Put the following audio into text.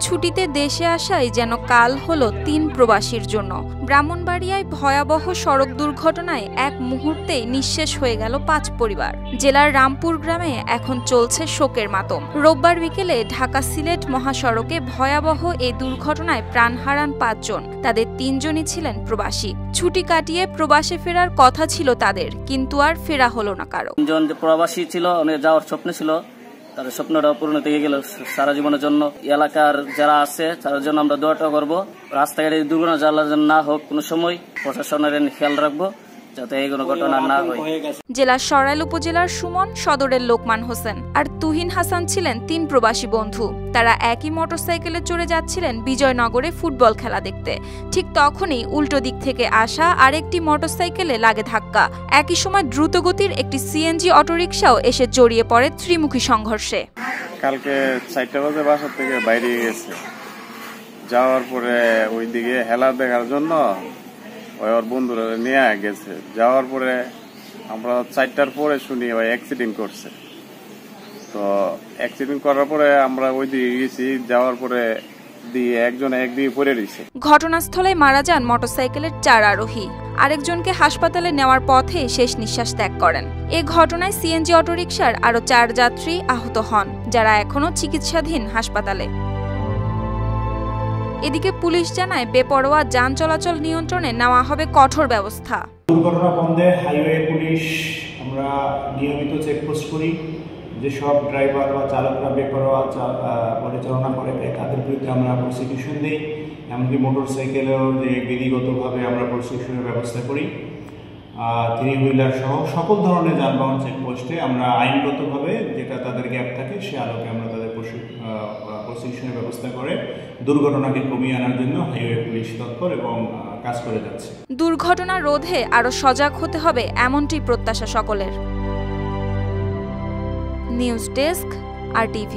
ছুটিতে দেশে আসাই যেন কাল হলো ৩ প্রবাসীর জন্য। ব্রাহ্মণবাড়িয়ায় ভয়াবহ সড়ক দুর্ঘটনায় এক মুহূর্তেই নিঃশেষ হয়ে গেল ৫ পরিবার। জেলার রামপুর গ্রামে এখন চলছে শোকের মাতম। রোববার বিকেলে ঢাকা সিলেট মহাসড়কে ভয়াবহ এই দুর্ঘটনায় প্রাণ হারান ৫ জন। তাদের ৩ জনই ছিলেন প্রবাসী। ছুটি কাটিয়ে প্রবাসে ফেরার কথা ছিল তাদের, কিন্তু আর ফেরা হলো না কারো। ৩ জন যে প্রবাসী ছিল, যাওয়ার স্বপ্ন ছিল, তাদের স্বপ্নটা পূরণ হয়ে গেল সারা জীবনের জন্য। এলাকার যারা আছে তাদের জন্য আমরা দোয়াটা করবো, রাস্তাঘাটে দুর্ঘটনা জ্বালার জন্য না হোক, কোনো সময় প্রশাসনের খেয়াল রাখবো যাতে এই কোনো ঘটনা না হয়। জেলার সরাইল উপজেলার সুমন, সদরের লোকমান হোসেন আর তুহিন হাসান ছিলেন ৩ প্রবাসী বন্ধু। তারা একই মোটরসাইকেলে চড়ে যাচ্ছিলেন বিজয়নগরে ফুটবল খেলা দেখতে। ঠিক তখনই উল্টো দিক থেকে আসা আরেকটি মোটরসাইকেলে লাগে ধাক্কা। একই সময় দ্রুতগতির একটি সিএনজি অটোরিকশাও এসে জড়িয়ে পড়ে ত্রিমুখী সংঘর্ষে। কালকে 4টা বাজে বাসা থেকে বাইরে গেছে, যাওয়ার পরে ওইদিকে হেলা দেখার জন্য ওর বন্ধুরা নিয়ে গেছে। যাওয়ার পরে আমরা 4টার পরে শুনি ওই অ্যাক্সিডেন্ট করছে। তো অ্যাক্সিডেন্ট করার পরে আমরা ওই দিকে গেছি, যাওয়ার পরে একদিকে পড়ে রয়েছে। ঘটনাস্থলে মারা যান মোটরসাইকেলের 4 আরোহী। আরেকজনকে হাসপাতালে নেওয়ার পথে শেষ নিঃশ্বাস ত্যাগ করেন। এ ঘটনায় সিএনজি অটোরিকশার আরো 4 যাত্রী আহত হন, যারা এখনো চিকিৎসাধীন হাসপাতালে। এদিকে পুলিশ জানায়, বেপরোয়া যান চলাচল নিয়ন্ত্রণে নেওয়া হবে কঠোর ব্যবস্থা। দুর্ঘটনা বন্ধে হাইওয়ে পুলিশ আমরা নিয়মিত চেকপোস্ট করি। যেসব ড্রাইভার বা চালকরা বেপরোয়া পরিচালনা করে তাদের বিরুদ্ধে আমরা প্রসিকিউশন দিই। এমনকি মোটরসাইকেলেও যে বিধিগতভাবে আমরা প্রসিকিউশনের ব্যবস্থা করি। 3 হুইলার সহ সকল ধরনের যানবাহন চেকপোস্টে আমরা আইনগতভাবে যেটা তাদের গ্যাপ থাকে সে আলোকে আমরা তাদের প্রসিকিউশনের ব্যবস্থা করে দুর্ঘটনাকে কমিয়ে আনার জন্য হাইওয়ে পুলিশ তৎপর এবং কাজ করে যাচ্ছে। দুর্ঘটনা রোধে আরো সজাগ হতে হবে, এমনটি প্রত্যাশা সকলের। News desk, RTV।